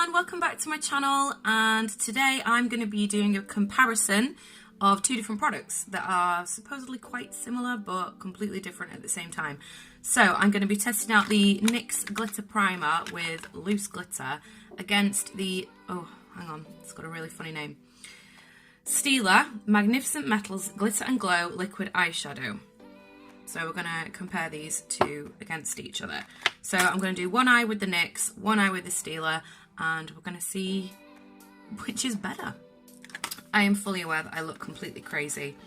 everyone, welcome back to my channel, and today I'm going to be doing a comparison of two different products that are supposedly quite similar but completely different at the same time. So I'm going to be testing out the NYX glitter primer with loose glitter against the, oh hang on, it's got a really funny name, Stila Magnificent Metals Glitter and Glow Liquid Eyeshadow. So we're going to compare these two against each other. So I'm going to do one eye with the NYX, one eye with the Stila, and we're going to see which is better. I am fully aware that I look completely crazy,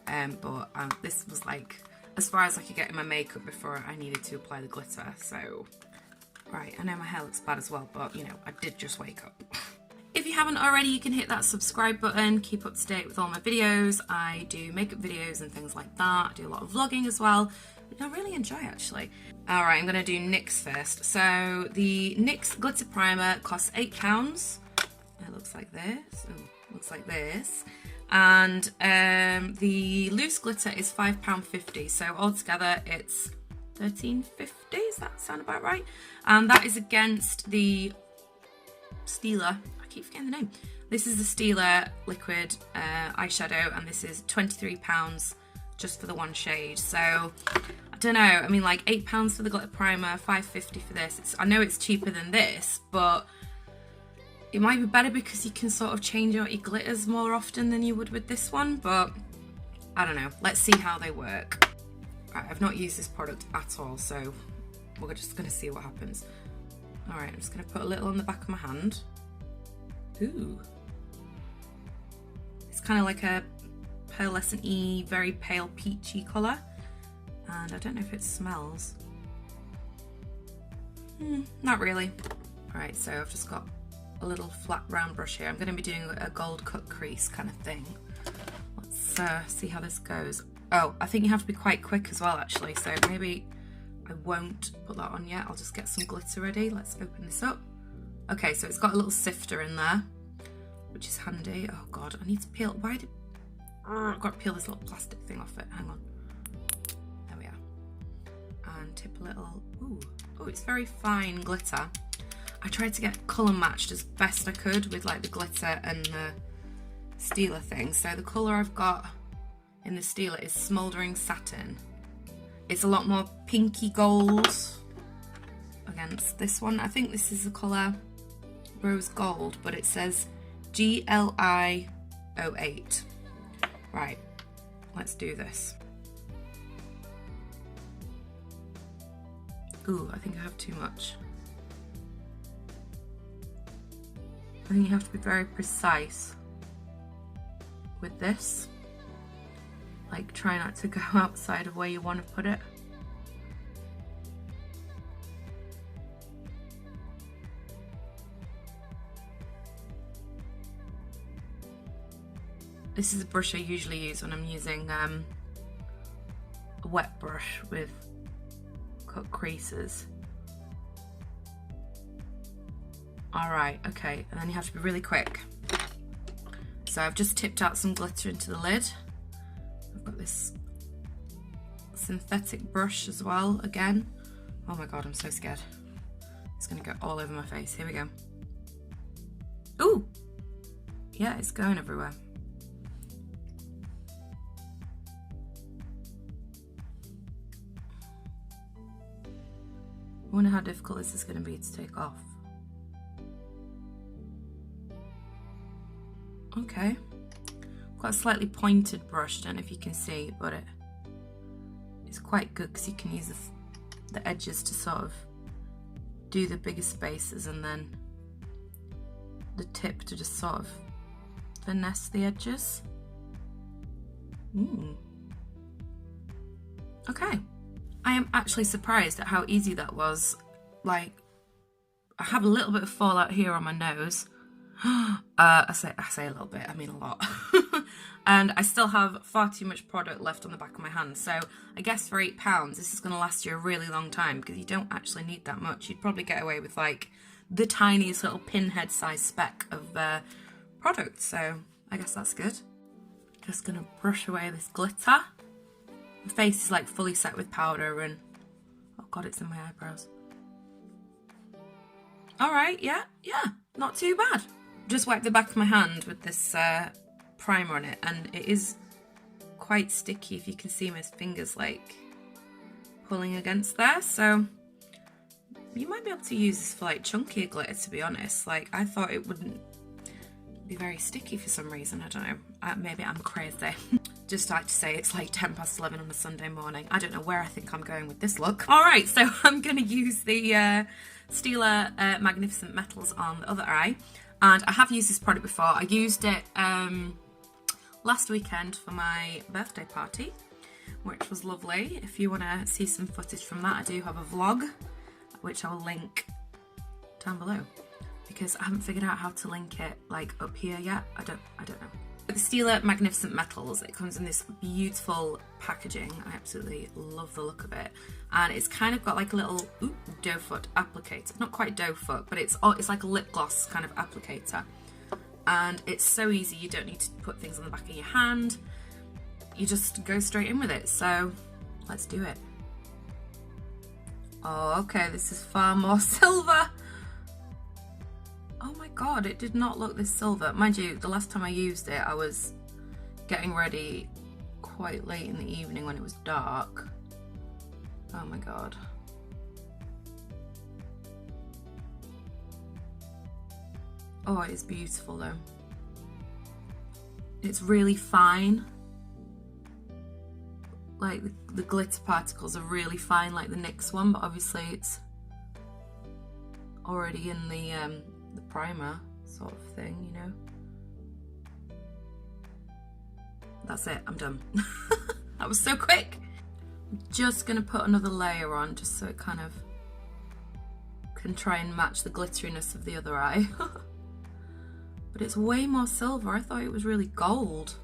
but this was like as far as I could get in my makeup before I needed to apply the glitter. So, right, I know my hair looks bad as well, but you know, I did just wake up. If you haven't already, you can hit that subscribe button, keep up to date with all my videos. I do makeup videos and things like that. I do a lot of vlogging as well, which I really enjoy actually. Alright, I'm going to do NYX first. So the NYX glitter primer costs £8. It looks like this. Ooh, looks like this. And the loose glitter is £5.50. So altogether it's £13.50. Does that sound about right? And that is against the Stila. I keep forgetting the name. This is the Stila liquid eyeshadow, and this is £23 just for the one shade. So I don't know. I mean, like £8 for the glitter primer, £5.50 for this. I know it's cheaper than this, but it might be better because you can sort of change out your glitters more often than you would with this one. But I don't know. Let's see how they work. Right, I've not used this product at all, so we're just going to see what happens. Alright, I'm just going to put a little on the back of my hand. Ooh. It's kind of like a pearlescent-y, very pale peachy colour. And I don't know if it smells. Not really. Alright, so I've just got a little flat round brush here. I'm going to be doing a gold cut crease kind of thing. Let's see how this goes. Oh, I think you have to be quite quick as well actually, so maybe I won't put that on yet. I'll just get some glitter ready. Let's open this up. Okay, so it's got a little sifter in there, which is handy. Oh god, I need to peel. Why did... I've got to peel this little plastic thing off it. Hang on. There we are. And tip a little... Ooh. Oh, it's very fine glitter. I tried to get colour matched as best I could with like the glitter and the Stila thing. So the colour I've got in the Stila is Smouldering Satin. It's a lot more pinky gold against this one. I think this is the colour Rose Gold, but it says GLI 08. Right, let's do this. Ooh, I think I have too much. I think you have to be very precise with this. Like, try not to go outside of where you want to put it. This is a brush I usually use when I'm using a wet brush with cut creases. Alright, okay, and then you have to be really quick. So I've just tipped out some glitter into the lid. I've got this synthetic brush as well, again. Oh my god, I'm so scared. It's gonna go all over my face. Here we go. Ooh! Yeah, it's going everywhere. I wonder how difficult this is going to be to take off. Okay. I've got a slightly pointed brush, don't know if you can see, but it's quite good because you can use the edges to sort of do the bigger spaces, and then the tip to just sort of finesse the edges. Okay. I am actually surprised at how easy that was. Like, I have a little bit of fallout here on my nose. I say a little bit, I mean a lot. And I still have far too much product left on the back of my hand. So I guess for £8, this is going to last you a really long time because you don't actually need that much. You'd probably get away with like the tiniest little pinhead size speck of product. So I guess that's good. Just going to brush away this glitter. My face is like fully set with powder and oh god, it's in my eyebrows. Alright, yeah. not too bad. Just wipe the back of my hand with this primer on it, and it is quite sticky if you can see my fingers like pulling against there, so you might be able to use this for like chunkier glitter, to be honest. Like, I thought it wouldn't be very sticky for some reason. I don't know, maybe I'm crazy. Just like to say it's like 11 on a Sunday morning. I don't know where I think I'm going with this look. All right, so I'm gonna use the Stila Magnificent Metals on the other eye, and I have used this product before. I used it last weekend for my birthday party, which was lovely. If you want to see some footage from that, I do have a vlog, which I'll link down below, because I haven't figured out how to link it like up here yet. I don't know. The Stila Magnificent Metals, it comes in this beautiful packaging. I absolutely love the look of it, and it's kind of got like a little doe foot applicator. Not quite doe foot, but it's like a lip gloss kind of applicator, and it's so easy. You don't need to put things on the back of your hand. You just go straight in with it. So let's do it. Oh, okay, this is far more silver. Oh my god, it did not look this silver. Mind you, the last time I used it, I was getting ready quite late in the evening when it was dark. Oh my god. Oh, it is beautiful though. It's really fine. Like the glitter particles are really fine, like the NYX one, but obviously it's already in the primer sort of thing, you know. That's it, I'm done. That was so quick. I'm just gonna put another layer on just so it kind of can try and match the glitteriness of the other eye. But it's way more silver. I thought it was really gold.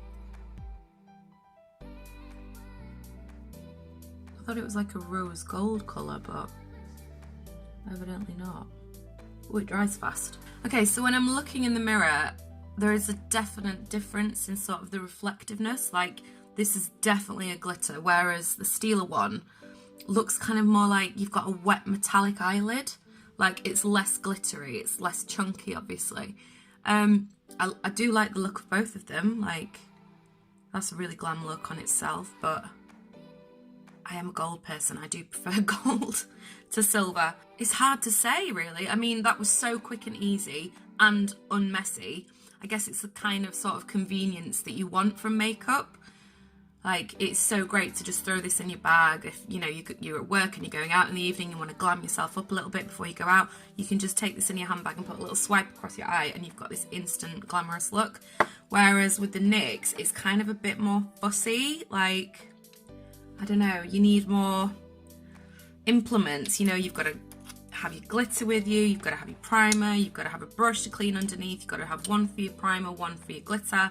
I thought it was like a rose gold colour, but evidently not. Oh, it dries fast. Okay, so when I'm looking in the mirror, there is a definite difference in sort of the reflectiveness. Like, this is definitely a glitter, whereas the Stila one looks kind of more like you've got a wet metallic eyelid. Like, it's less glittery, it's less chunky, obviously. I do like the look of both of them. Like, that's a really glam look on itself, but I am a gold person. I do prefer gold to silver. It's hard to say, really. I mean, that was so quick and easy and unmessy. I guess it's the kind of sort of convenience that you want from makeup. Like, it's so great to just throw this in your bag. If, you know, you're at work and you're going out in the evening, you want to glam yourself up a little bit before you go out, you can just take this in your handbag and put a little swipe across your eye and you've got this instant glamorous look. Whereas with the NYX, it's kind of a bit more fussy. Like, I don't know, you need more implements. You know, you've got to have your glitter with you, you've got to have your primer, you've got to have a brush to clean underneath, you've got to have one for your primer, one for your glitter.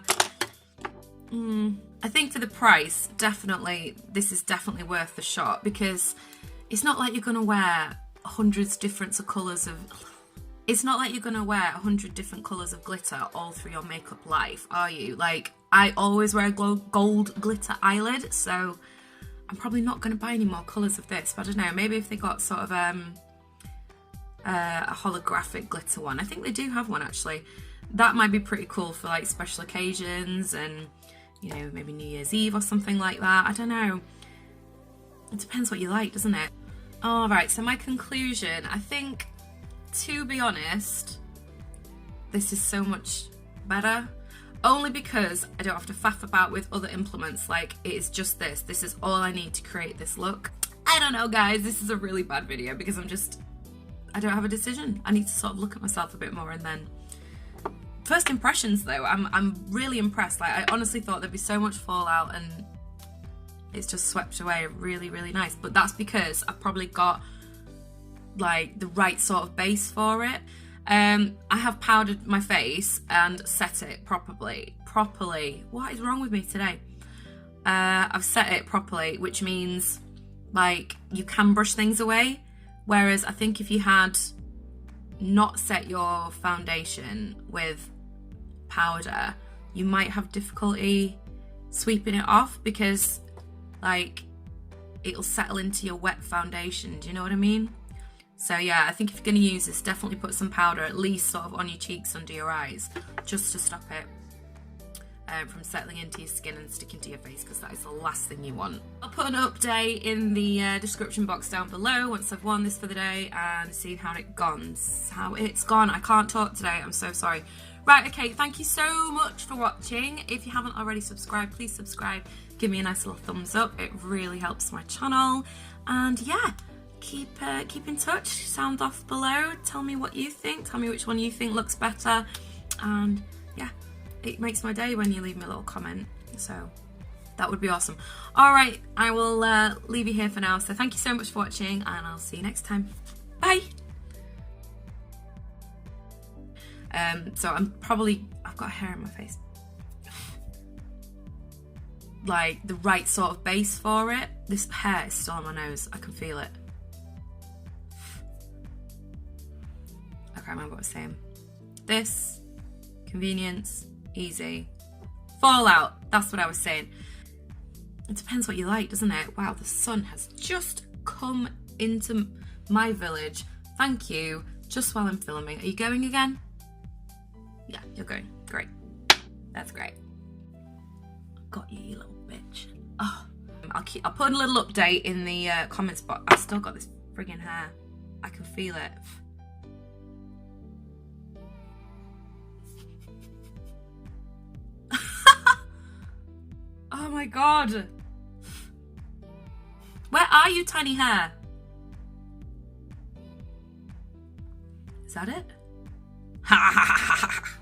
I think for the price, definitely, this is definitely worth the shot, because it's not like you're going to wear hundreds different colours of... It's not like you're going to wear 100 different colours of glitter all through your makeup life, are you? Like, I always wear a gold glitter eyelid, so I'm probably not going to buy any more colours of this. But I don't know, maybe if they got sort of a holographic glitter one. I think they do have one, actually. That might be pretty cool for, like, special occasions and... you know, maybe New Year's Eve or something like that. I don't know. It depends what you like, doesn't it? Alright, so my conclusion. I think, to be honest, this is so much better. Only because I don't have to faff about with other implements. Like, it is just this. This is all I need to create this look. I don't know, guys. This is a really bad video because I don't have a decision. I need to sort of look at myself a bit more and then... First impressions though, I'm really impressed. Like, I honestly thought there'd be so much fallout and it's just swept away really, really nice. But that's because I've probably got like the right sort of base for it. I have powdered my face and set it properly. What is wrong with me today? I've set it properly, which means like you can brush things away. Whereas I think if you had not set your foundation with powder, you might have difficulty sweeping it off because like it'll settle into your wet foundation. Do you know what I mean? So yeah, I think if you're going to use this, definitely put some powder at least sort of on your cheeks, under your eyes, just to stop it from settling into your skin and sticking to your face, because that is the last thing you want. I'll put an update in the description box down below once I've worn this for the day and seen how it's gone. I can't talk today, I'm so sorry. Right, okay, thank you so much for watching. If you haven't already subscribed, please subscribe. Give me a nice little thumbs up. It really helps my channel. And yeah, keep in touch. Sound off below. Tell me what you think. Tell me which one you think looks better. And yeah, it makes my day when you leave me a little comment. So that would be awesome. All right, I will leave you here for now. So thank you so much for watching, and I'll see you next time. Bye. So I've got hair in my face. Like the right sort of base for it. This hair is still on my nose. I can feel it. I can't remember what I was saying. This, convenience, easy. Fallout, that's what I was saying. It depends what you like, doesn't it? Wow, the sun has just come into my village. Thank you. Just while I'm filming. Are you going again? Yeah, you're going. Great. That's great. Got you, you little bitch. Oh, I'll put a little update in the comments box. I've still got this friggin' hair. I can feel it. Oh my god. Where are you, tiny hair? Is that it? Ha ha ha ha ha.